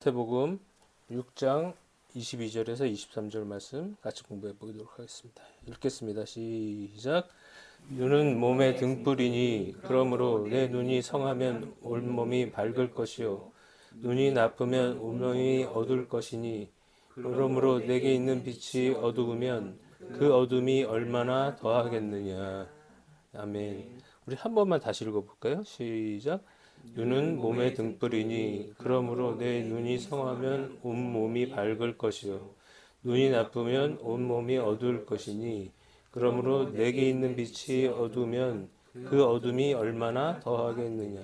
마태복음 6장 22절에서 23절 말씀 같이 공부해 보도록 하겠습니다. 읽겠습니다. 시작. 눈은 몸의 등불이니 그러므로 내 눈이 성하면 온몸이 밝을 것이요 눈이 나쁘면 온몸이 어두울 것이니 그러므로 내게 있는 빛이 어두우면 그 어둠이 얼마나 더하겠느냐. 아멘. 우리 한 번만 다시 읽어볼까요? 시작. 눈은 몸의 등불이니 그러므로 내 눈이 성하면 온몸이 밝을 것이요 눈이 나쁘면 온몸이 어두울 것이니 그러므로 내게 있는 빛이 어두우면 그 어둠이 얼마나 더하겠느냐.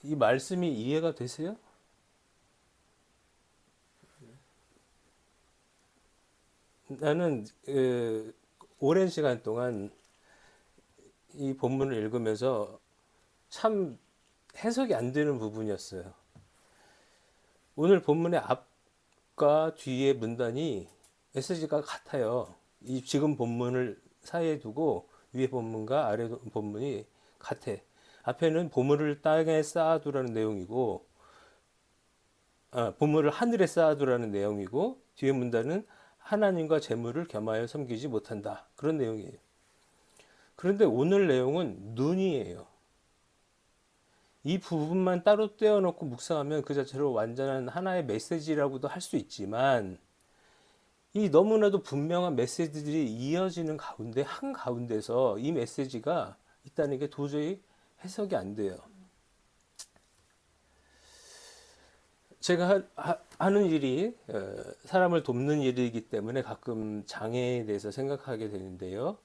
이 말씀이 이해가 되세요? 나는 오랜 시간 동안 이 본문을 읽으면서 참 해석이 안 되는 부분이었어요. 오늘 본문의 앞과 뒤의 문단이 메시지가 같아요. 이 지금 본문을 사이에 두고 위에 본문과 아래 본문이 같아. 앞에는 보물을 땅에 쌓아두라는 내용이고, 보물을 하늘에 쌓아두라는 내용이고, 뒤에 문단은 하나님과 재물을 겸하여 섬기지 못한다. 그런 내용이에요. 그런데 오늘 내용은 눈이에요. 이 부분만 따로 떼어놓고 묵상하면 그 자체로 완전한 하나의 메시지라고도 할 수 있지만 이 너무나도 분명한 메시지들이 이어지는 가운데 한가운데서 이 메시지가 있다는 게 도저히 해석이 안 돼요. 제가 하는 일이 사람을 돕는 일이기 때문에 가끔 장애에 대해서 생각하게 되는데요.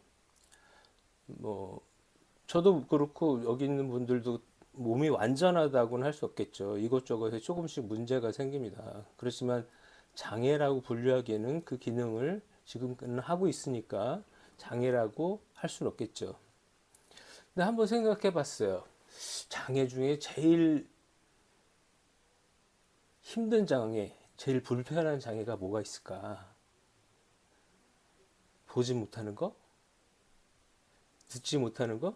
저도 그렇고 여기 있는 분들도 몸이 완전하다고는 할 수 없겠죠. 이것저것에 조금씩 문제가 생깁니다. 그렇지만 장애라고 분류하기에는 그 기능을 지금은 하고 있으니까 장애라고 할 수는 없겠죠. 근데 한번 생각해 봤어요. 장애 중에 제일 힘든 장애, 제일 불편한 장애가 뭐가 있을까? 보지 못하는 거? 듣지 못하는 거?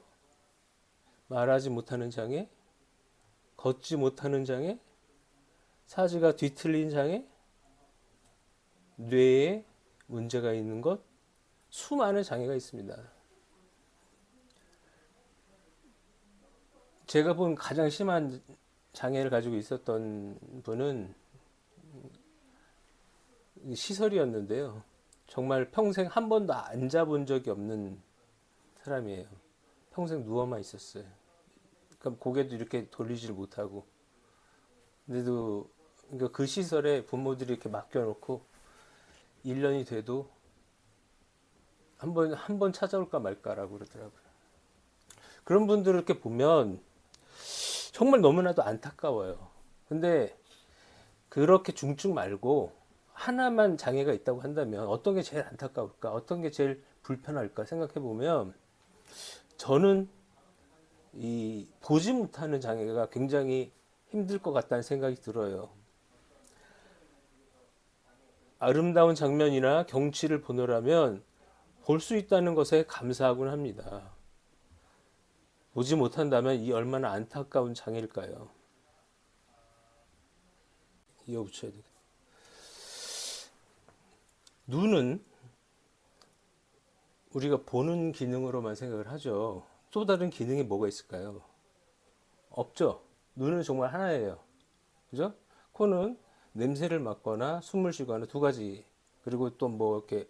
말하지 못하는 장애? 걷지 못하는 장애? 사지가 뒤틀린 장애? 뇌에 문제가 있는 것? 수많은 장애가 있습니다. 제가 본 가장 심한 장애를 가지고 있었던 분은 시설이었는데요. 정말 평생 한 번도 앉아본 적이 없는 사람이에요. 평생 누워만 있었어요. 그러니까 고개도 이렇게 돌리질 못하고. 근데도 그러니까 그 시설에 부모들이 이렇게 맡겨놓고 1년이 돼도 한 번 찾아올까 말까라고 그러더라고요. 그런 분들을 이렇게 보면 정말 너무나도 안타까워요. 근데 그렇게 중증 말고 하나만 장애가 있다고 한다면 어떤 게 제일 안타까울까? 어떤 게 제일 불편할까? 생각해 보면 저는 이 보지 못하는 장애가 굉장히 힘들 것 같다는 생각이 들어요. 아름다운 장면이나 경치를 보느라면 볼 수 있다는 것에 감사하곤 합니다. 보지 못한다면 이 얼마나 안타까운 장애일까요? 이어붙여야 되겠다. 눈은 우리가 보는 기능으로만 생각을 하죠. 또 다른 기능이 뭐가 있을까요? 없죠. 눈은 정말 하나예요. 그죠? 코는 냄새를 맡거나 숨을 쉬거나 두 가지. 그리고 또 뭐 이렇게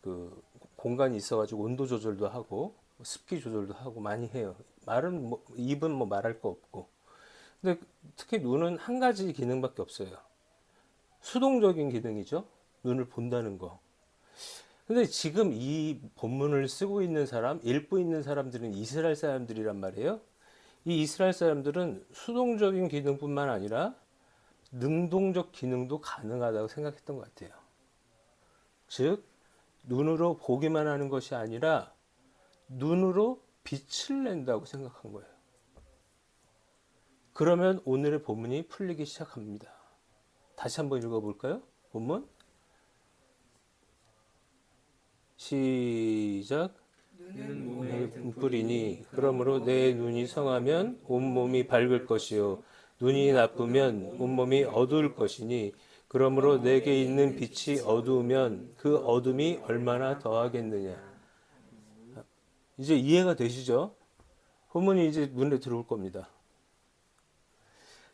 그 공간이 있어가지고 온도 조절도 하고 습기 조절도 하고 많이 해요. 말은 입은 뭐 말할 거 없고. 근데 특히 눈은 한 가지 기능밖에 없어요. 수동적인 기능이죠. 눈을 본다는 거. 근데 지금 이 본문을 쓰고 있는 사람, 읽고 있는 사람들은 이스라엘 사람들이란 말이에요. 이 이스라엘 사람들은 수동적인 기능뿐만 아니라 능동적 기능도 가능하다고 생각했던 것 같아요. 즉, 눈으로 보기만 하는 것이 아니라 눈으로 빛을 낸다고 생각한 거예요. 그러면 오늘의 본문이 풀리기 시작합니다. 다시 한번 읽어볼까요? 본문 시작. 눈은 몸의 등불이니 그러므로 내 눈이 성하면 온몸이 밝을 것이요 눈이 나쁘면 온몸이 어두울 것이니 그러므로 내게 있는 빛이 어두우면 그 어둠이 얼마나 더하겠느냐. 이제 이해가 되시죠? 본문이 이제 눈에 들어올 겁니다.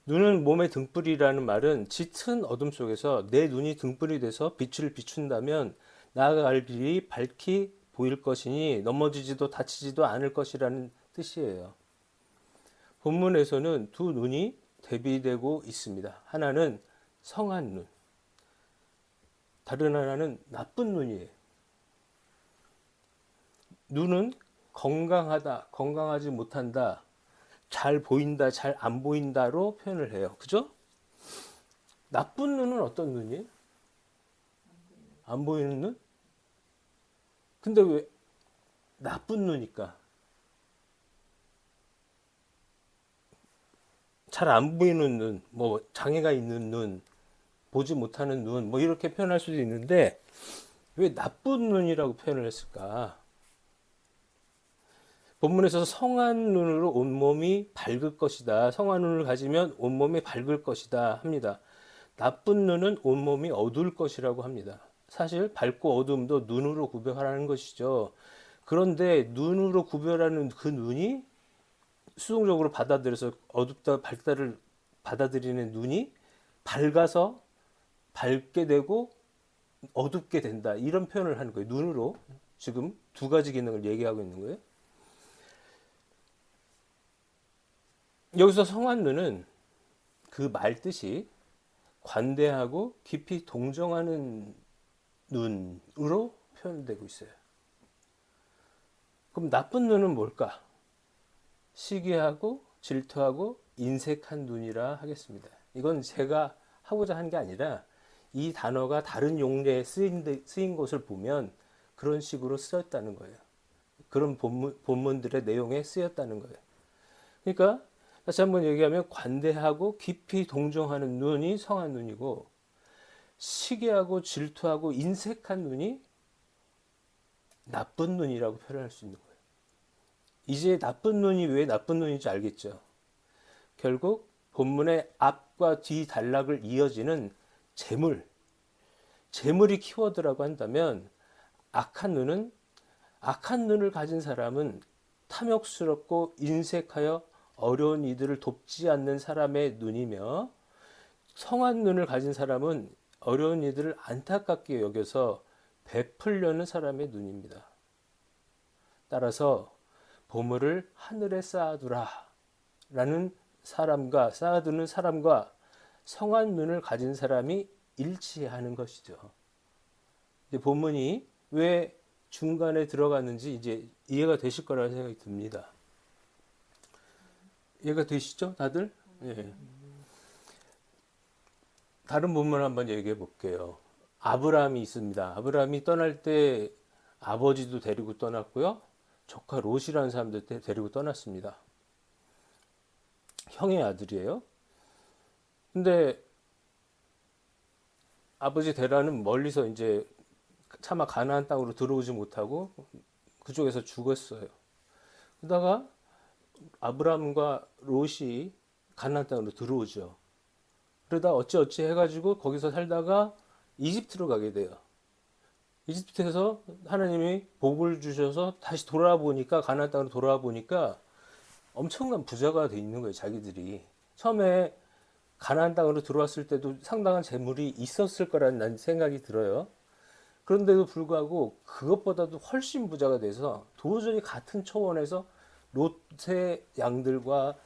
눈은 몸의 등불이라는 말은 짙은 어둠 속에서 내 눈이 등불이 돼서 빛을 비춘다면 나아갈 길이 밝히 보일 것이니 넘어지지도 다치지도 않을 것이라는 뜻이에요. 본문에서는 두 눈이 대비되고 있습니다. 하나는 성한 눈, 다른 하나는 나쁜 눈이에요. 눈은 건강하다, 건강하지 못한다, 잘 보인다, 잘 안 보인다로 표현을 해요. 그죠? 나쁜 눈은 어떤 눈이에요? 안 보이는 눈? 근데 왜 나쁜 눈일까? 잘 안 보이는 눈, 뭐 장애가 있는 눈, 보지 못하는 눈, 뭐 이렇게 표현할 수도 있는데 왜 나쁜 눈이라고 표현을 했을까? 본문에서 성한 눈으로 온몸이 밝을 것이다. 성한 눈을 가지면 온몸이 밝을 것이다 합니다. 나쁜 눈은 온몸이 어두울 것이라고 합니다. 사실 밝고 어두움도 눈으로 구별하는 것이죠. 그런데 눈으로 구별하는 그 눈이 수동적으로 받아들여서 어둡다 밝다를 받아들이는 눈이 밝아서 밝게 되고 어둡게 된다. 이런 표현을 하는 거예요. 눈으로 지금 두 가지 기능을 얘기하고 있는 거예요. 여기서 성한 눈은 그 말 뜻이 관대하고 깊이 동정하는 눈으로 표현되고 있어요. 그럼 나쁜 눈은 뭘까? 시기하고 질투하고 인색한 눈이라 하겠습니다. 이건 제가 하고자 한 게 아니라 이 단어가 다른 용례에 쓰인 것을 보면 그런 식으로 쓰였다는 거예요. 그런 본문들의 내용에 쓰였다는 거예요. 그러니까 다시 한번 얘기하면 관대하고 깊이 동정하는 눈이 성한 눈이고 시기하고 질투하고 인색한 눈이 나쁜 눈이라고 표현할 수 있는 거예요. 이제 나쁜 눈이 왜 나쁜 눈인지 알겠죠? 결국 본문의 앞과 뒤 단락을 이어지는 재물이 키워드라고 한다면 악한 눈을 가진 사람은 탐욕스럽고 인색하여 어려운 이들을 돕지 않는 사람의 눈이며 성한 눈을 가진 사람은 어려운 이들을 안타깝게 여겨서 베풀려는 사람의 눈입니다. 따라서 보물을 하늘에 쌓아두라 라는 사람과 쌓아두는 사람과 성한 눈을 가진 사람이 일치하는 것이죠. 이제 본문이 왜 중간에 들어갔는지 이제 이해가 되실 거라는 생각이 듭니다. 이해가 되시죠, 다들? 예. 다른 본문 한번 얘기해 볼게요. 아브라함이 있습니다. 아브라함이 떠날 때 아버지도 데리고 떠났고요. 조카 롯이라는 사람도 데리고 떠났습니다. 형의 아들이에요. 근데 아버지 데라는 멀리서 이제 차마 가나안 땅으로 들어오지 못하고 그쪽에서 죽었어요. 그러다가 아브라함과 롯이 가나안 땅으로 들어오죠. 그러다 어찌어찌 해가지고 거기서 살다가 이집트로 가게 돼요. 이집트에서 하나님이 복을 주셔서 다시 돌아보니까 가나안 땅으로 돌아보니까 엄청난 부자가 돼 있는 거예요. 자기들이 처음에 가나안 땅으로 들어왔을 때도 상당한 재물이 있었을 거라는 생각이 들어요. 그런데도 불구하고 그것보다도 훨씬 부자가 돼서 도저히 같은 초원에서 롯의 양들과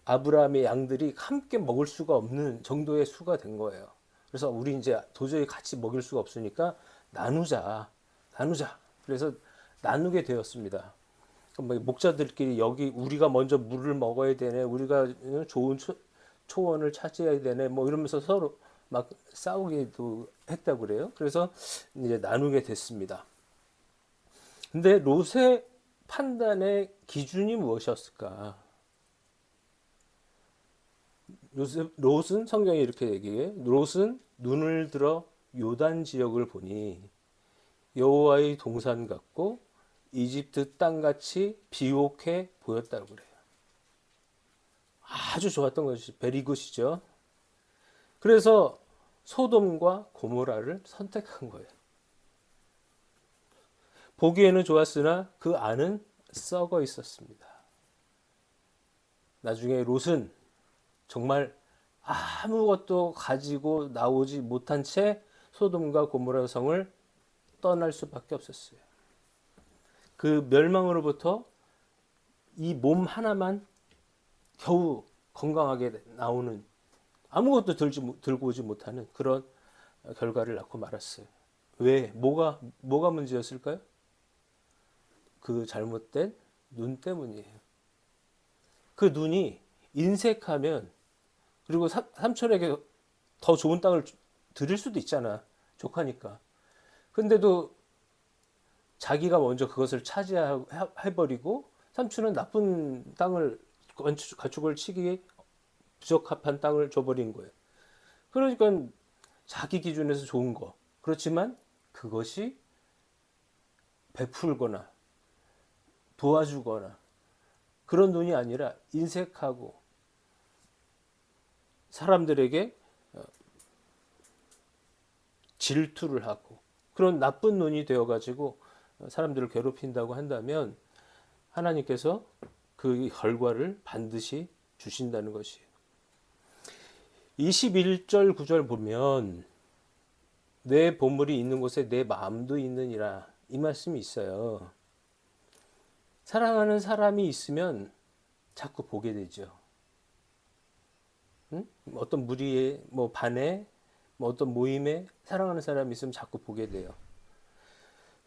아브라함의 양들이 함께 먹을 수가 없는 정도의 수가 된 거예요. 그래서 우리 이제 도저히 같이 먹일 수가 없으니까 나누자. 그래서 나누게 되었습니다. 목자들끼리 여기 우리가 먼저 물을 먹어야 되네, 우리가 좋은 초원을 차지해야 되네, 뭐 이러면서 서로 막 싸우기도 했다고 그래요. 그래서 이제 나누게 됐습니다. 근데 롯의 판단의 기준이 무엇이었을까? 롯은 성경이 이렇게 얘기해. 롯은 눈을 들어 요단 지역을 보니 여호와의 동산 같고 이집트 땅같이 비옥해 보였다고 그래요. 아주 좋았던 것이 베리굿이죠. 그래서 소돔과 고모라를 선택한 거예요. 보기에는 좋았으나 그 안은 썩어 있었습니다. 나중에 롯은 정말 아무것도 가지고 나오지 못한 채 소돔과 고모라 성을 떠날 수밖에 없었어요. 그 멸망으로부터 이 몸 하나만 겨우 건강하게 나오는, 아무것도 들고 오지 못하는 그런 결과를 낳고 말았어요. 왜? 뭐가 문제였을까요? 그 잘못된 눈 때문이에요. 그 눈이 인색하면, 그리고 삼촌에게 더 좋은 땅을 드릴 수도 있잖아. 조카니까. 근데도 자기가 먼저 그것을 차지해버리고 삼촌은 나쁜 땅을, 가축을 치기에 부적합한 땅을 줘버린 거예요. 그러니까 자기 기준에서 좋은 거. 그렇지만 그것이 베풀거나 도와주거나 그런 눈이 아니라 인색하고 사람들에게 질투를 하고 그런 나쁜 눈이 되어가지고 사람들을 괴롭힌다고 한다면 하나님께서 그 결과를 반드시 주신다는 것이에요. 21절 9절 보면 내 보물이 있는 곳에 내 마음도 있느니라, 이 말씀이 있어요. 사랑하는 사람이 있으면 자꾸 보게 되죠. 응? 어떤 무리에, 반에, 어떤 모임에 사랑하는 사람이 있으면 자꾸 보게 돼요.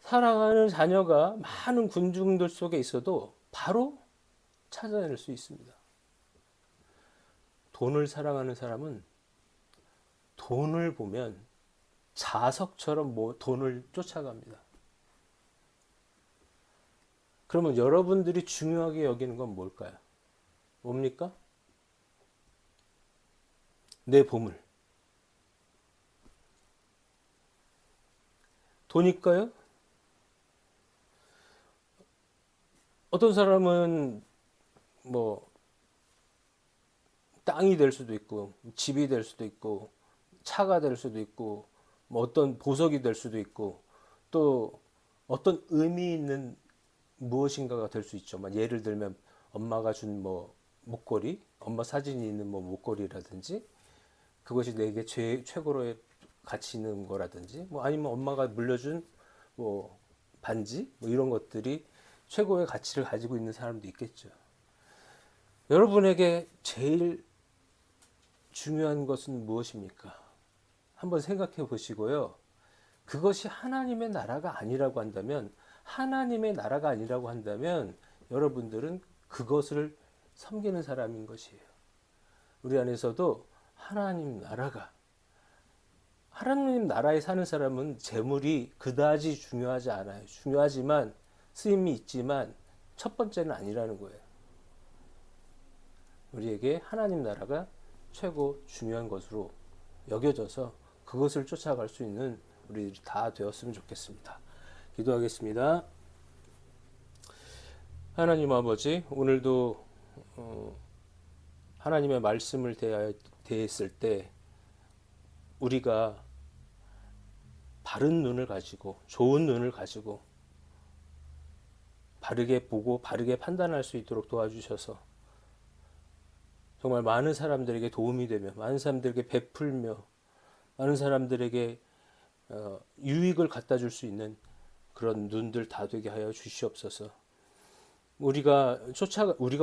사랑하는 자녀가 많은 군중들 속에 있어도 바로 찾아낼 수 있습니다. 돈을 사랑하는 사람은 돈을 보면 자석처럼 돈을 쫓아갑니다. 그러면 여러분들이 중요하게 여기는 건 뭘까요? 뭡니까? 내 보물. 돈일까요? 어떤 사람은 땅이 될 수도 있고, 집이 될 수도 있고, 차가 될 수도 있고, 어떤 보석이 될 수도 있고, 또 어떤 의미 있는 무엇인가가 될 수 있죠. 예를 들면 엄마가 준 목걸이, 엄마 사진이 있는 목걸이라든지, 그것이 내게 최고로의 가치 있는 거라든지, 아니면 엄마가 물려준 반지, 이런 것들이 최고의 가치를 가지고 있는 사람도 있겠죠. 여러분에게 제일 중요한 것은 무엇입니까? 한번 생각해 보시고요. 그것이 하나님의 나라가 아니라고 한다면, 여러분들은 그것을 섬기는 사람인 것이에요. 우리 안에서도 하나님 나라에 사는 사람은 재물이 그다지 중요하지 않아요. 중요하지만, 쓰임이 있지만 첫 번째는 아니라는 거예요. 우리에게 하나님 나라가 최고 중요한 것으로 여겨져서 그것을 쫓아갈 수 있는 우리들이 다 되었으면 좋겠습니다. 기도하겠습니다. 하나님 아버지, 오늘도 하나님의 말씀을 대했을 때 우리가 바른 눈을 가지고, 좋은 눈을 가지고 바르게 보고 바르게 판단할 수 있도록 도와주셔서 정말 많은 사람들에게 도움이 되며, 많은 사람들에게 베풀며, 많은 사람들에게 유익을 갖다 줄 수 있는 그런 눈들 다 되게 하여 주시옵소서. 우리가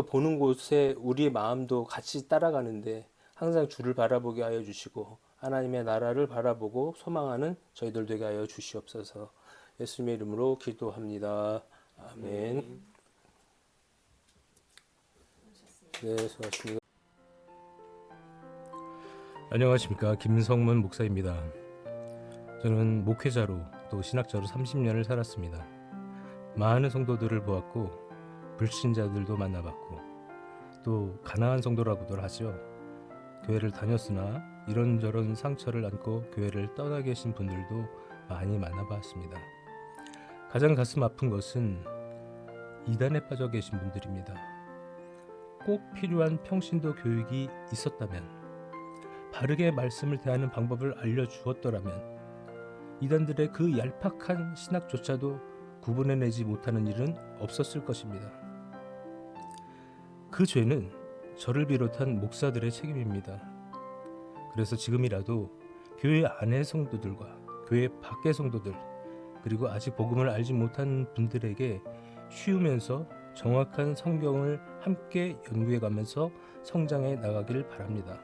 보는 곳에 우리의 마음도 같이 따라가는데 항상 주를 바라보게 하여 주시고, 하나님의 나라를 바라보고 소망하는 저희들 되게 하여 주시옵소서. 예수님의 이름으로 기도합니다. 아멘. 네, 수고하셨습니다. 안녕하십니까, 김성문 목사입니다. 저는 목회자로 또 신학자로 30년을 살았습니다. 많은 성도들을 보았고 불신자들도 만나봤고 또 가난한 성도라고도 하죠. 교회를 다녔으나 이런저런 상처를 안고 교회를 떠나 계신 분들도 많이 만나봤습니다. 가장 가슴 아픈 것은 이단에 빠져 계신 분들입니다. 꼭 필요한 평신도 교육이 있었다면, 바르게 말씀을 대하는 방법을 알려주었더라면 이단들의 그 얄팍한 신학조차도 구분해내지 못하는 일은 없었을 것입니다. 그 죄는 저를 비롯한 목사들의 책임입니다. 그래서 지금이라도 교회 안의 성도들과 교회 밖의 성도들, 그리고 아직 복음을 알지 못한 분들에게 쉬우면서 정확한 성경을 함께 연구해가면서 성장해 나가길 바랍니다.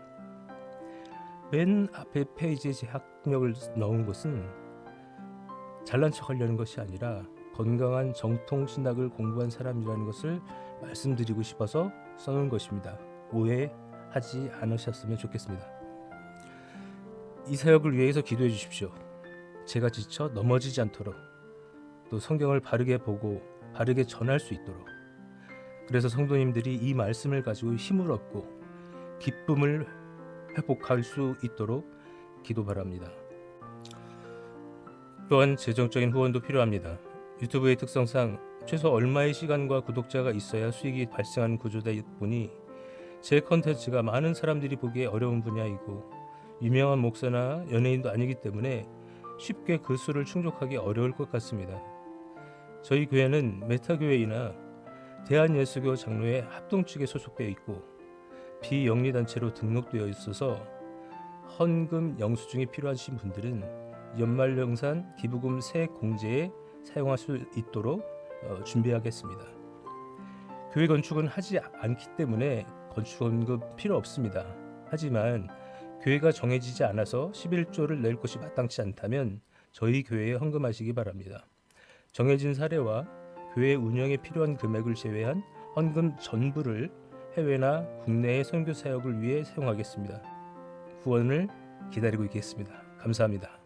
맨 앞에 페이지에 제 학력을 넣은 것은 잘난 척 하려는 것이 아니라 건강한 정통 신학을 공부한 사람이라는 것을 말씀드리고 싶어서 써놓은 것입니다. 오해하지 않으셨으면 좋겠습니다. 이 사역을 위해서 기도해 주십시오. 제가 지쳐 넘어지지 않도록, 또 성경을 바르게 보고 바르게 전할 수 있도록, 그래서 성도님들이 이 말씀을 가지고 힘을 얻고 기쁨을 회복할 수 있도록 기도 바랍니다. 또한 재정적인 후원도 필요합니다. 유튜브의 특성상 최소 얼마의 시간과 구독자가 있어야 수익이 발생하는 구조다 보니 제 컨텐츠가 많은 사람들이 보기에 어려운 분야이고 유명한 목사나 연예인도 아니기 때문에 쉽게 그 수를 충족하기 어려울 것 같습니다. 저희 교회는 메타교회이나 대한예수교 장로회 합동측에 소속되어 있고 비영리단체로 등록되어 있어서 헌금 영수증이 필요하신 분들은 연말정산 기부금 세 공제에 사용할 수 있도록 준비하겠습니다. 교회 건축은 하지 않기 때문에 건축헌금 필요 없습니다. 하지만 교회가 정해지지 않아서 11조를 낼 곳이 마땅치 않다면 저희 교회에 헌금하시기 바랍니다. 정해진 사례와 교회 운영에 필요한 금액을 제외한 헌금 전부를 해외나 국내의 선교 사역을 위해 사용하겠습니다. 후원을 기다리고 있겠습니다. 감사합니다.